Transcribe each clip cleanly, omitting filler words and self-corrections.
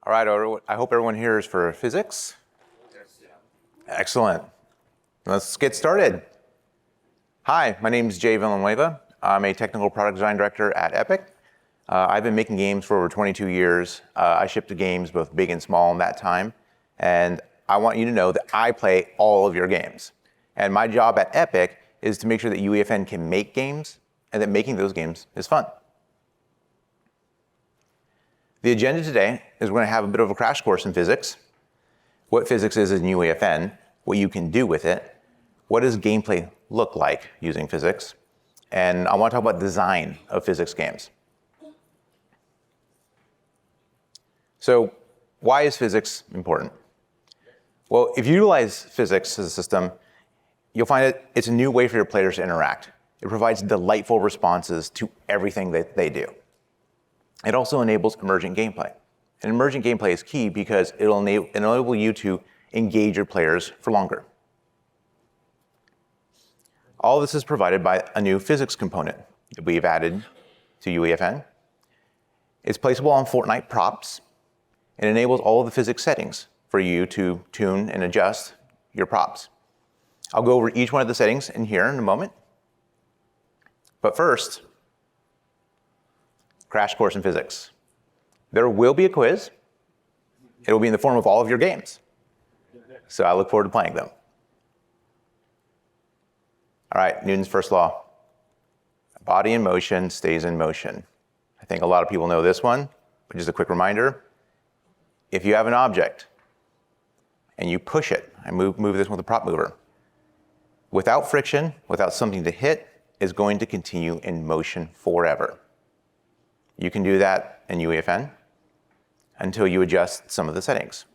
All right, I hope everyone here is for physics. Excellent. Let's get started. Hi, my name is Jay Villanueva. I'm a technical product design director at Epic. I've been making games for over 22 years. I shipped to games both big and small in that time. And I want you to know that I play all of your games. And my job at Epic is to make sure that UEFN can make games and that making those games is fun. The agenda today is we're going to have a bit of a crash course in physics, what physics is in UEFN, what you can do with it, what does gameplay look like using physics, and I want to talk about design of physics games. So why is physics important? Well, if you utilize physics as a system, you'll find that it's a new way for your players to interact. It provides delightful responses to everything that they do. It also enables emergent gameplay. And emergent gameplay is key because it'll enable you to engage your players for longer. All of this is provided by a new physics component that we've added to UEFN. It's placeable on Fortnite props and enables all of the physics settings for you to tune and adjust your props. I'll go over each one of the settings in here in a moment. But first, crash course in physics. There will be a quiz. It will be in the form of all of your games. So I look forward to playing them. All right, Newton's first law. Body in motion stays in motion. I think a lot of people know this one, but just a quick reminder. If you have an object and you push it, I move this with a prop mover, without friction, without something to hit, is going to continue in motion forever. You can do that in UEFN until you adjust some of the settings.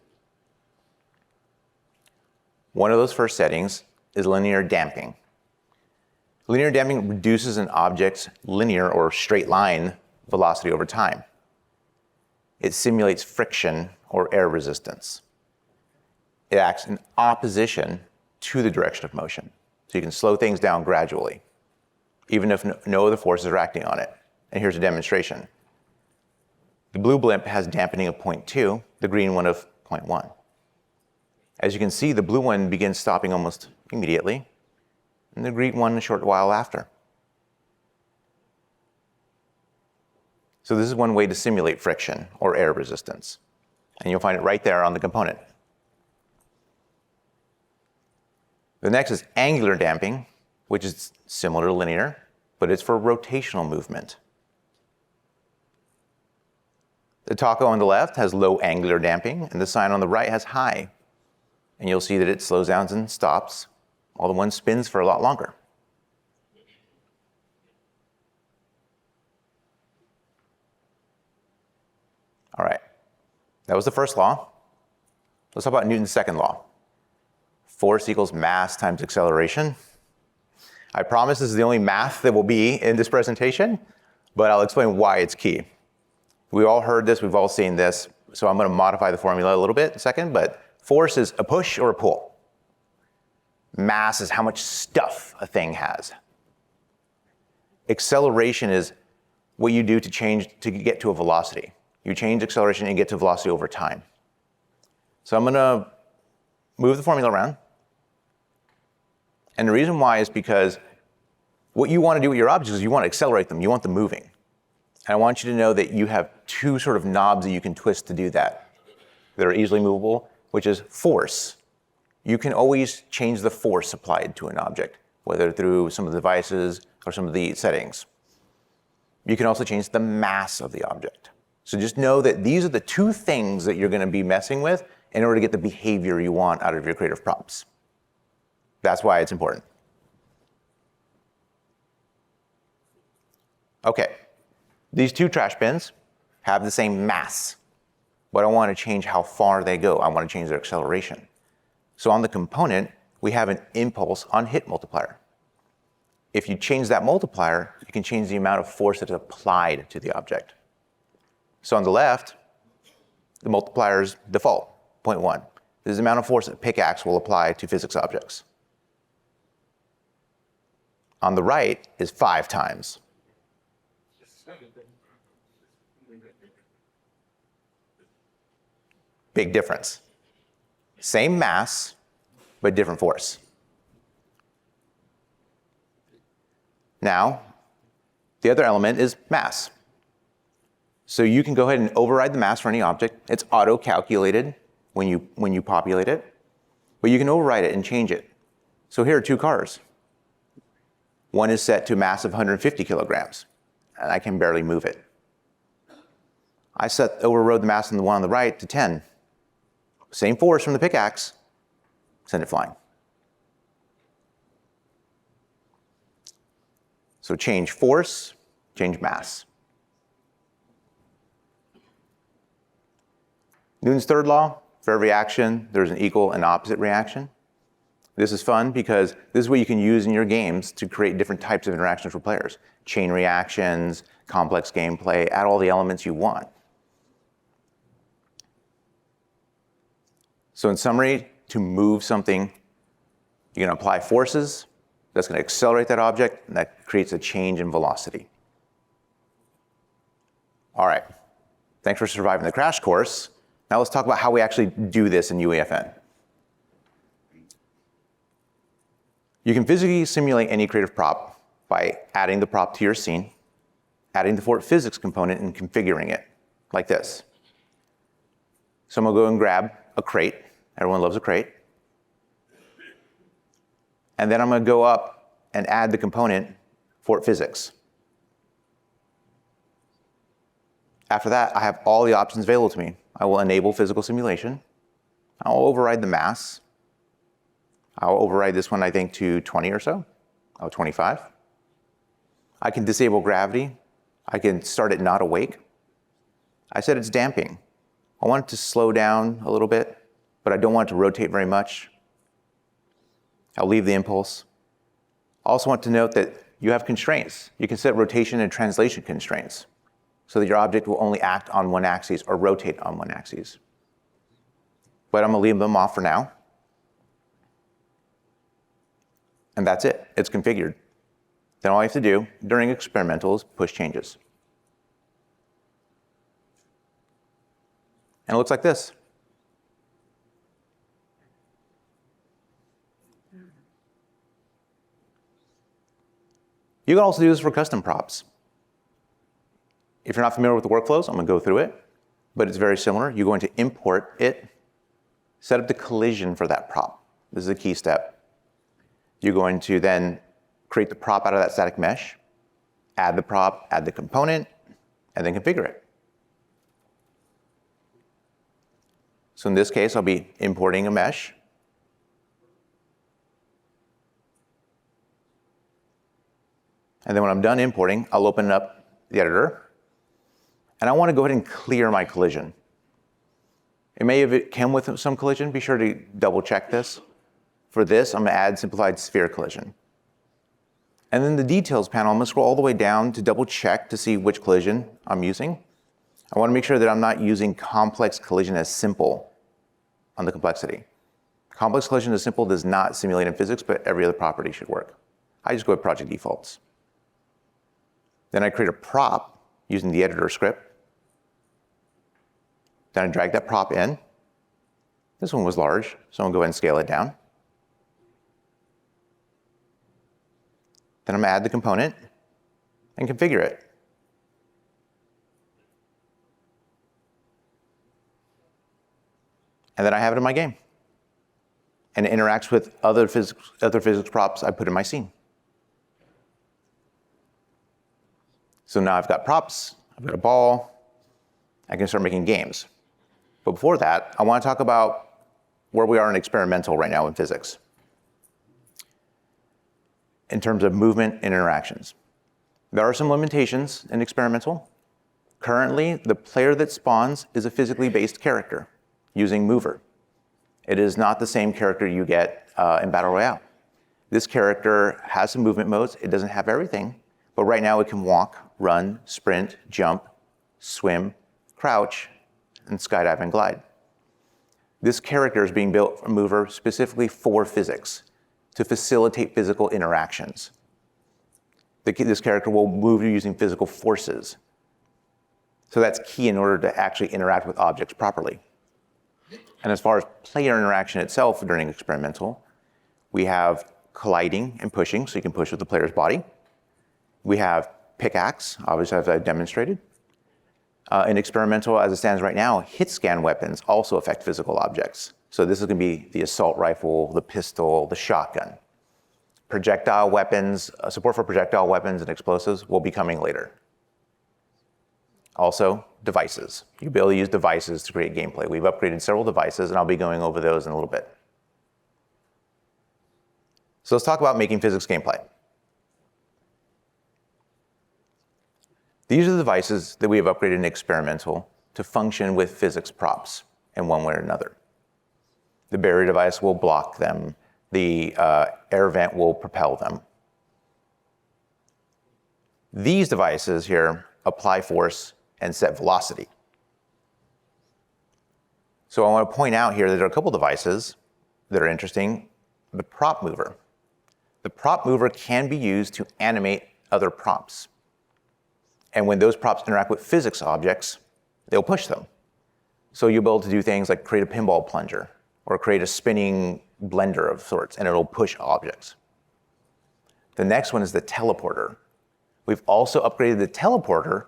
One of those first settings is linear damping. Linear damping reduces an object's linear or straight line velocity over time. It simulates friction or air resistance. It acts in opposition to the direction of motion. So you can slow things down gradually, even if no other forces are acting on it. And here's a demonstration. The blue blimp has dampening of 0.2, the green one of 0.1. As you can see, the blue one begins stopping almost immediately, and the green one a short while after. So this is one way to simulate friction or air resistance. And you'll find it right there on the component. The next is angular damping, which is similar to linear, but it's for rotational movement. The taco on the left has low angular damping, and the sign on the right has high. And you'll see that it slows down and stops, while the one spins for a lot longer. All right, that was the first law. Let's talk about Newton's second law. Force equals mass times acceleration. I promise this is the only math that will be in this presentation, but I'll explain why it's key. We all heard this, we've all seen this, so I'm going to modify the formula a little bit in a second, but force is a push or a pull. Mass is how much stuff a thing has. Acceleration is what you do to get to a velocity. You change acceleration and get to velocity over time. So I'm going to move the formula around. And the reason why is because what you want to do with your objects is you want to accelerate them, you want them moving. And I want you to know that you have two sort of knobs that you can twist to do that are easily movable, which is force. You can always change the force applied to an object, whether through some of the devices or some of the settings. You can also change the mass of the object. So just know that these are the two things that you're going to be messing with in order to get the behavior you want out of your creative props. That's why it's important. Okay. These two trash bins have the same mass, but I want to change how far they go. I want to change their acceleration. So on the component, we have an impulse on hit multiplier. If you change that multiplier, you can change the amount of force that's applied to the object. So on the left, the multiplier is default, 0.1. This is the amount of force that a pickaxe will apply to physics objects. On the right is 5 times. Big difference. Same mass, but different force. Now, the other element is mass. So you can go ahead and override the mass for any object. It's auto-calculated when you populate it, but you can override it and change it. So here are two cars. One is set to a mass of 150 kilograms, and I can barely move it. I overrode the mass on the one on the right to 10. Same force from the pickaxe, send it flying. So change force, change mass. Newton's third law, for every action, there's an equal and opposite reaction. This is fun because this is what you can use in your games to create different types of interactions for players. Chain reactions, complex gameplay, add all the elements you want. So in summary, to move something, you're going to apply forces. That's going to accelerate that object, and that creates a change in velocity. All right, thanks for surviving the crash course. Now let's talk about how we actually do this in UEFN. You can physically simulate any creative prop by adding the prop to your scene, adding the Fort physics component and configuring it like this. So I'm gonna go and grab a crate. Everyone loves a crate. And then I'm gonna go up and add the component Fort physics. After that, I have all the options available to me. I will enable physical simulation. I'll override the mass. I'll override this one, I think, to 20 or so. 25. I can disable gravity. I can start it not awake. I said it's damping. I want it to slow down a little bit, but I don't want it to rotate very much. I'll leave the impulse. I also want to note that you have constraints. You can set rotation and translation constraints so that your object will only act on one axis or rotate on one axis. But I'm gonna leave them off for now. And that's it, it's configured. Then all you have to do during experimental is push changes. And it looks like this. You can also do this for custom props. If you're not familiar with the workflows, I'm gonna go through it, but it's very similar. You're going to import it, set up the collision for that prop. This is a key step. You're going to then create the prop out of that static mesh, add the prop, add the component, and then configure it. So in this case, I'll be importing a mesh. And then when I'm done importing, I'll open up the editor. And I want to go ahead and clear my collision. It may have come with some collision. Be sure to double check this. For this, I'm going to add simplified sphere collision. And then the details panel, I'm going to scroll all the way down to double check to see which collision I'm using. I want to make sure that I'm not using complex collision as simple on the complexity. Complex collision as simple does not simulate in physics, but every other property should work. I just go with project defaults. Then I create a prop using the editor script. Then I drag that prop in. This one was large, so I'm going to go ahead and scale it down. Then I'm going to add the component and configure it. And then I have it in my game. And it interacts with other physics props I put in my scene. So now I've got props, I've got a ball, I can start making games. But before that, I want to talk about where we are in experimental right now in physics, in terms of movement and interactions. There are some limitations in experimental. Currently, the player that spawns is a physically based character using mover. It is not the same character you get in Battle Royale. This character has some movement modes. It doesn't have everything, but right now it can walk, run, sprint, jump, swim, crouch, and skydive and glide. This character is being built from mover specifically for physics, to facilitate physical interactions. This character will move using physical forces. So that's key in order to actually interact with objects properly. And as far as player interaction itself during experimental, we have colliding and pushing, so you can push with the player's body. We have pickaxe, obviously as I've demonstrated. In experimental, as it stands right now, hit scan weapons also affect physical objects. So this is going to be the assault rifle, the pistol, the shotgun. Projectile weapons, support for projectile weapons and explosives will be coming later. Also, devices. You'll be able to use devices to create gameplay. We've upgraded several devices, and I'll be going over those in a little bit. So let's talk about making physics gameplay. These are the devices that we have upgraded in experimental to function with physics props in one way or another. The barrier device will block them. The air vent will propel them. These devices here apply force and set velocity. So I want to point out here that there are a couple devices that are interesting. The prop mover. The prop mover can be used to animate other props. And when those props interact with physics objects, they'll push them. So you'll be able to do things like create a pinball plunger or create a spinning blender of sorts, and it'll push objects. The next one is the teleporter. We've also upgraded the teleporter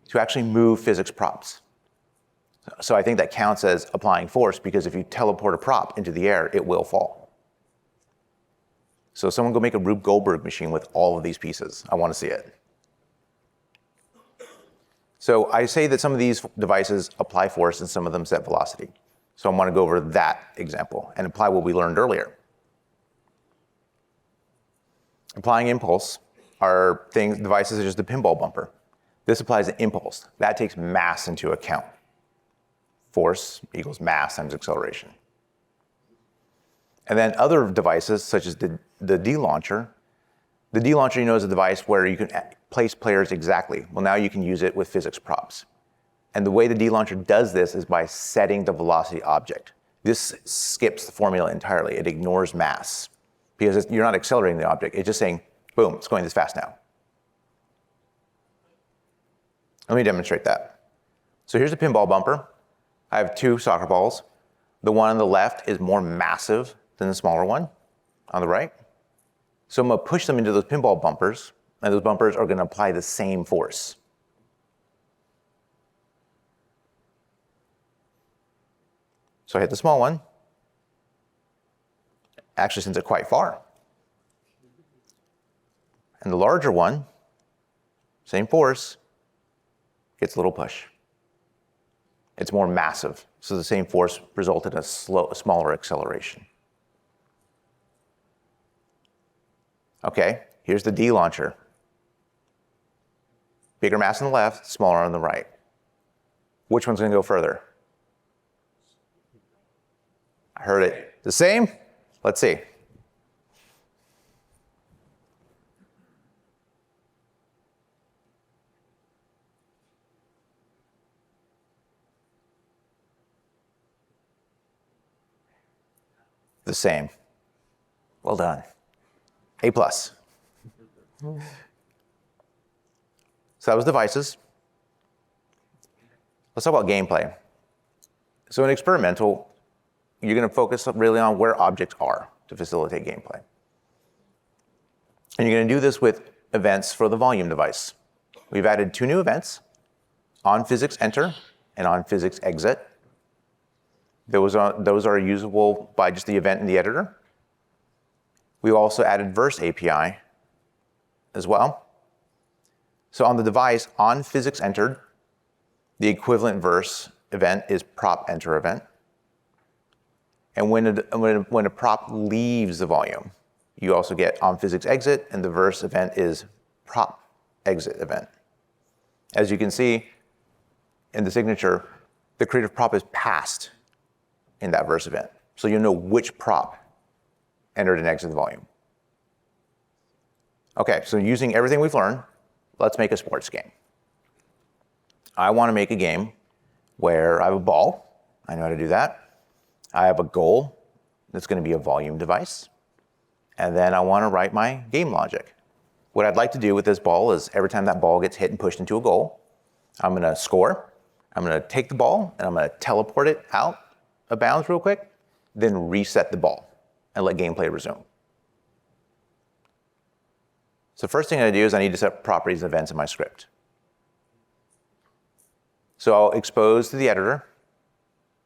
to actually move physics props. So I think that counts as applying force, because if you teleport a prop into the air, it will fall. So someone go make a Rube Goldberg machine with all of these pieces. I want to see it. So I say that some of these devices apply force and some of them set velocity. So I want to go over that example and apply what we learned earlier. Applying impulse are devices such as the pinball bumper. This applies an impulse. That takes mass into account. Force equals mass times acceleration. And then other devices such as the D-launcher. The D-launcher, is a device where you can place players exactly. Well, now you can use it with physics props. And the way the D-launcher does this is by setting the velocity object. This skips the formula entirely. It ignores mass because you're not accelerating the object. It's just saying, boom, it's going this fast now. Let me demonstrate that. So here's a pinball bumper. I have two soccer balls. The one on the left is more massive than the smaller one on the right. So I'm going to push them into those pinball bumpers, and those bumpers are going to apply the same force. So I hit the small one. Actually sends it quite far. And the larger one, same force, gets a little push. It's more massive, so the same force resulted in a smaller acceleration. Okay, here's the D launcher. Bigger mass on the left, smaller on the right. Which one's going to go further? I heard it. The same? Let's see. The same. Well done. A+. So that was devices. Let's talk about gameplay. So in experimental, you're going to focus really on where objects are to facilitate gameplay. And you're going to do this with events for the volume device. We've added 2 new events, on physics enter and on physics exit. Those are usable by just the event in the editor. We also added verse API as well. So on the device, on physics entered, the equivalent verse event is prop enter event. And when a prop leaves the volume, you also get on physics exit, and the verse event is prop exit event. As you can see in the signature, the creative prop is passed in that verse event. So you know which prop entered and exited the volume. Okay, so using everything we've learned, let's make a sports game. I want to make a game where I have a ball. I know how to do that. I have a goal that's going to be a volume device. And then I want to write my game logic. What I'd like to do with this ball is every time that ball gets hit and pushed into a goal, I'm going to score. I'm going to take the ball and I'm going to teleport it out of bounds real quick, then reset the ball and let gameplay resume. So first thing I do is I need to set properties and events in my script. So I'll expose to the editor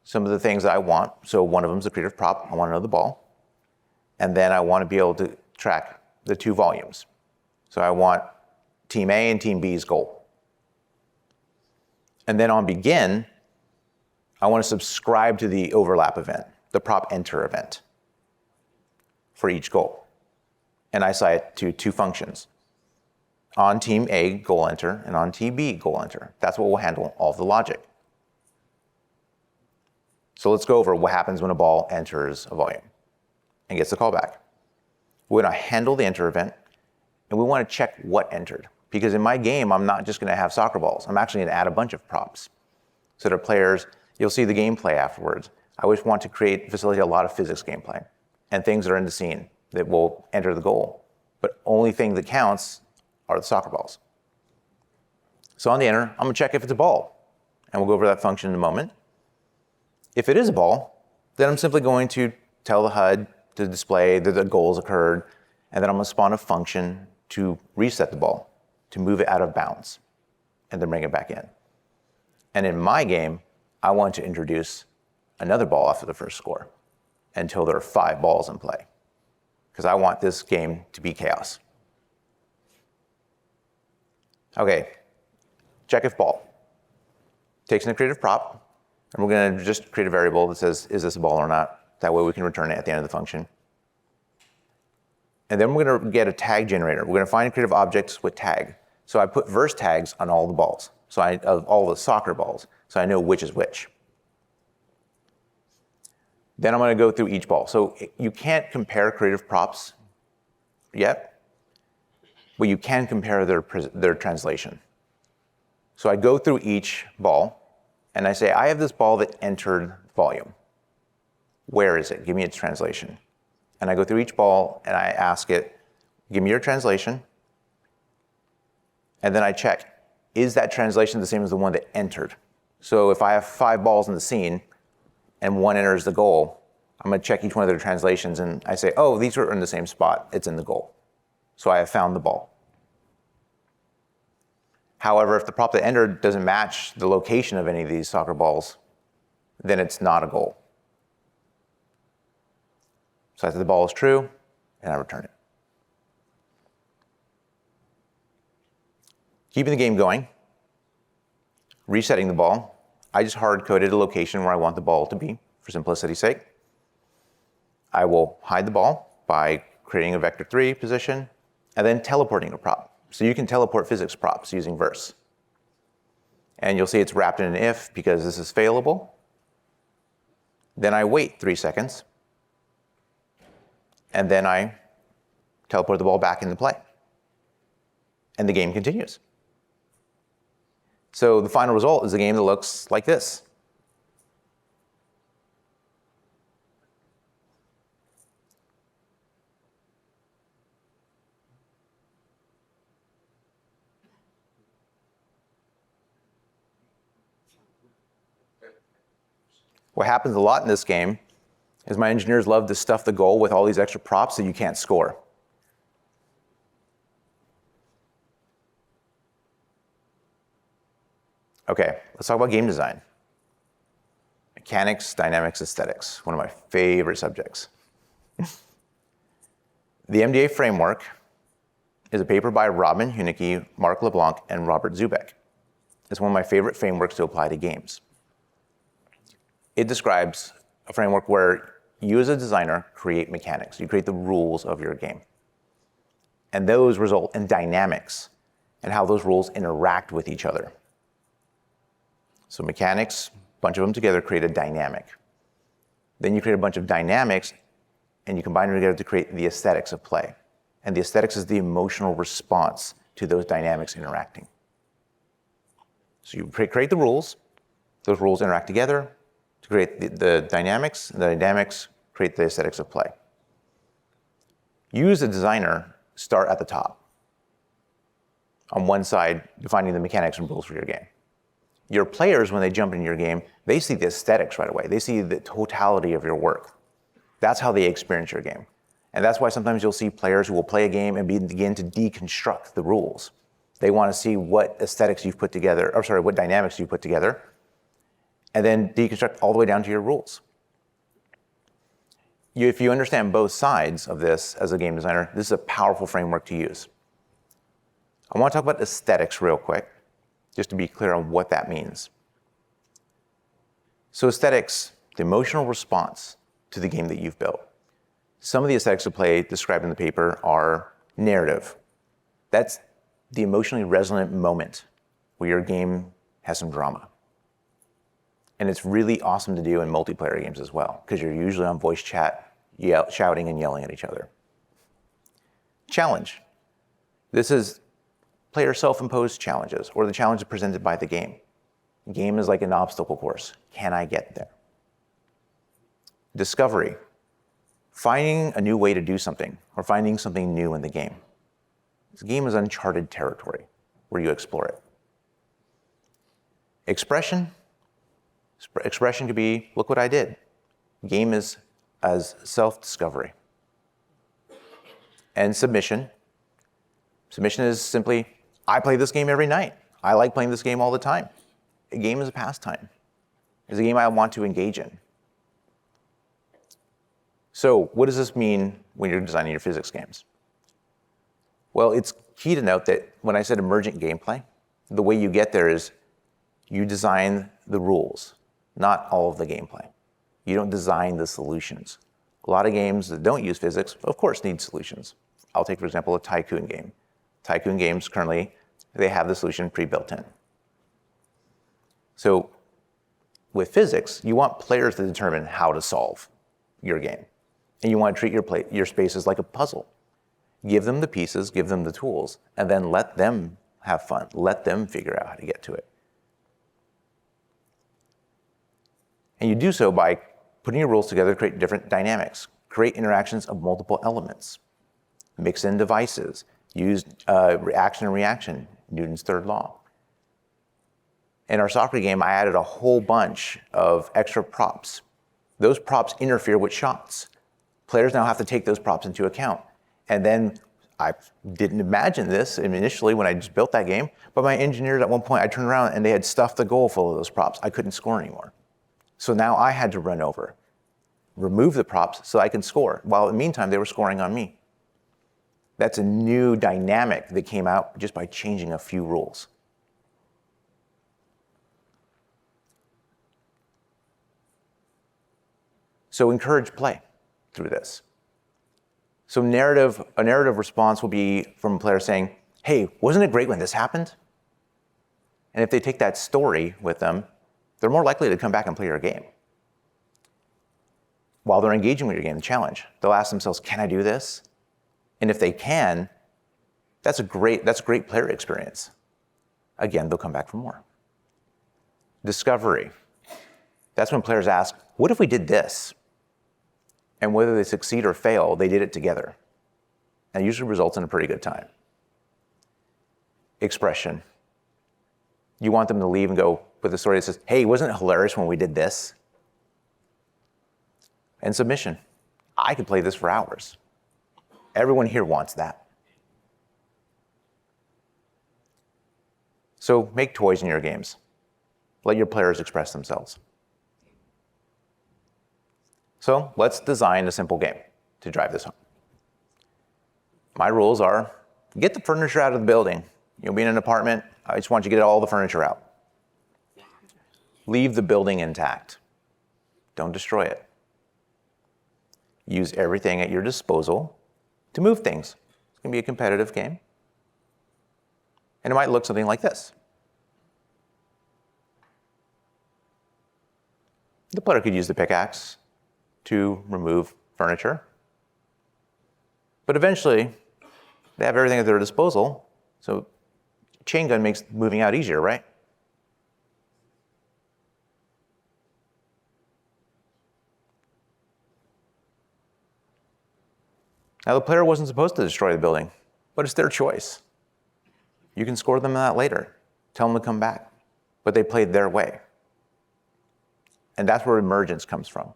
some of the things that I want. So one of them is the creative prop. I want to know the ball. And then I want to be able to track the two volumes. So I want Team A and Team B's goal. And then on begin, I want to subscribe to the overlap event, the prop enter event for each goal. And I assign it to two functions. On Team A, goal enter, and on Team B, goal enter. That's what will handle all of the logic. So let's go over what happens when a ball enters a volume and gets the callback. We're going to handle the enter event, and we want to check what entered. Because in my game, I'm not just going to have soccer balls. I'm actually going to add a bunch of props. So the players, you'll see the gameplay afterwards. I always want to facilitate a lot of physics gameplay and things that are in the scene that will enter the goal. But only thing that counts are the soccer balls. So on the enter, I'm going to check if it's a ball. And we'll go over that function in a moment. If it is a ball, then I'm simply going to tell the HUD to display that the goals occurred, and then I'm going to spawn a function to reset the ball, to move it out of bounds, and then bring it back in. And in my game, I want to introduce another ball after the first score until there are 5 balls in play, because I want this game to be chaos. Okay, check if ball. Takes in a creative prop, and we're going to just create a variable that says, is this a ball or not? That way we can return it at the end of the function. And then we're going to get a tag generator. We're going to find creative objects with tag. So I put verse tags on all the balls, of all the soccer balls, so I know which is which. Then I'm going to go through each ball. So you can't compare creative props yet, but you can compare their translation. So I go through each ball, and I say, I have this ball that entered volume. Where is it? Give me its translation. And I go through each ball, and I ask it, give me your translation. And then I check, is that translation the same as the one that entered? So if I have 5 balls in the scene, and one enters the goal, I'm going to check each one of their translations, and I say, oh, these are in the same spot. It's in the goal. So I have found the ball. However, if the prop that entered doesn't match the location of any of these soccer balls, then it's not a goal. So I say the ball is true, and I return it. Keeping the game going, resetting the ball, I just hard-coded a location where I want the ball to be, for simplicity's sake. I will hide the ball by creating a vector 3 position, and then teleporting a prop. So you can teleport physics props using verse. And you'll see it's wrapped in an if because this is failable. Then I wait 3 seconds, and then I teleport the ball back into play. And the game continues. So the final result is a game that looks like this. What happens a lot in this game is my engineers love to stuff the goal with all these extra props so you can't score. Okay, let's talk about game design. Mechanics, dynamics, aesthetics, one of my favorite subjects. The MDA framework is a paper by Robin Hunicke, Mark LeBlanc, and Robert Zubek. It's one of my favorite frameworks to apply to games. It describes a framework where you as a designer create mechanics. You create the rules of your game. And those result in dynamics and how those rules interact with each other. So mechanics, a bunch of them together create a dynamic. Then you create a bunch of dynamics and you combine them together to create the aesthetics of play. And the aesthetics is the emotional response to those dynamics interacting. So you create the rules, those rules interact together to create the dynamics, and the dynamics create the aesthetics of play. You as a designer start at the top. On one side, defining the mechanics and rules for your game. Your players, when they jump into your game, they see the aesthetics right away. They see the totality of your work. That's how they experience your game. And that's why sometimes you'll see players who will play a game and begin to deconstruct the rules. They want to see what aesthetics you've put together, or sorry, what dynamics you've put together, and then deconstruct all the way down to your rules. If you understand both sides of this as a game designer, this is a powerful framework to use. I want to talk about aesthetics real quick, just to be clear on what that means. So aesthetics, the emotional response to the game that you've built. Some of the aesthetics of play described in the paper are narrative. That's the emotionally resonant moment where your game has some drama. And it's really awesome to do in multiplayer games as well, because you're usually on voice chat, shouting and yelling at each other. Challenge. This is player self-imposed challenges, or the challenges presented by the game. The game is like an obstacle course. Can I get there? Discovery. Finding a new way to do something, or finding something new in the game. This game is uncharted territory where you explore it. Expression. Expression could be, look what I did. Game is as self-discovery. And submission. Submission is simply, I play this game every night. I like playing this game all the time. A game is a pastime. It's a game I want to engage in. So what does this mean when you're designing your physics games? Well, it's key to note that when I said emergent gameplay, the way you get there is you design the rules, not all of the gameplay. You don't design the solutions. A lot of games that don't use physics, of course, need solutions. I'll take, for example, a tycoon game. Tycoon games currently, they have the solution pre-built in. So with physics, you want players to determine how to solve your game. And you want to treat your spaces like a puzzle. Give them the pieces, give them the tools, and then let them have fun. Let them figure out how to get to it. And you do so by putting your rules together to create different dynamics, create interactions of multiple elements, mix in devices, use action and reaction, Newton's third law. In our soccer game, I added a whole bunch of extra props. Those props interfere with shots. Players now have to take those props into account. And then I didn't imagine this initially when I just built that game, but my engineers at one point, I turned around and they had stuffed the goal full of those props. I couldn't score anymore. So now I had to run over, remove the props so I could score, while in the meantime, they were scoring on me. That's a new dynamic that came out just by changing a few rules. So encourage play through this. So a narrative response will be from a player saying, hey, wasn't it great when this happened? And if they take that story with them, they're more likely to come back and play your game. While they're engaging with your game, the challenge, they'll ask themselves, can I do this? And if they can, that's a great player experience. Again, they'll come back for more. Discovery. That's when players ask, what if we did this? And whether they succeed or fail, they did it together. And it usually results in a pretty good time. Expression. You want them to leave and go with a story that says, hey, wasn't it hilarious when we did this? And submission. I could play this for hours. Everyone here wants that. So make toys in your games. Let your players express themselves. So let's design a simple game to drive this home. My rules are, get the furniture out of the building. You'll be in an apartment, I just want you to get all the furniture out. Leave the building intact. Don't destroy it. Use everything at your disposal to move things. It's going to be a competitive game. And it might look something like this. The player could use the pickaxe to remove furniture. But eventually, they have everything at their disposal, so chain gun makes moving out easier, right? Now, the player wasn't supposed to destroy the building, but it's their choice. You can score them that later. Tell them to come back. but they played their way. And that's where emergence comes from.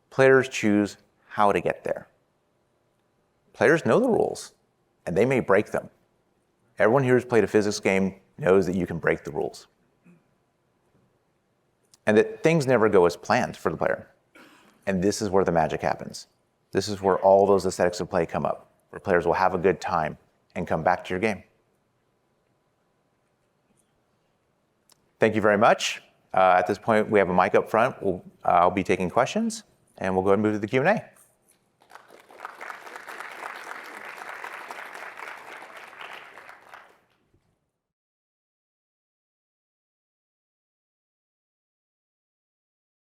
Players choose how to get there. Players know the rules, and they may break them. Everyone here who's played a physics game knows that you can break the rules. And that things never go as planned for the player. And this is where the magic happens. This is where all those aesthetics of play come up, where players will have a good time and come back to your game. Thank you very much. At this point, we have a mic up front. I'll be taking questions, and we'll go ahead and move to the Q&A.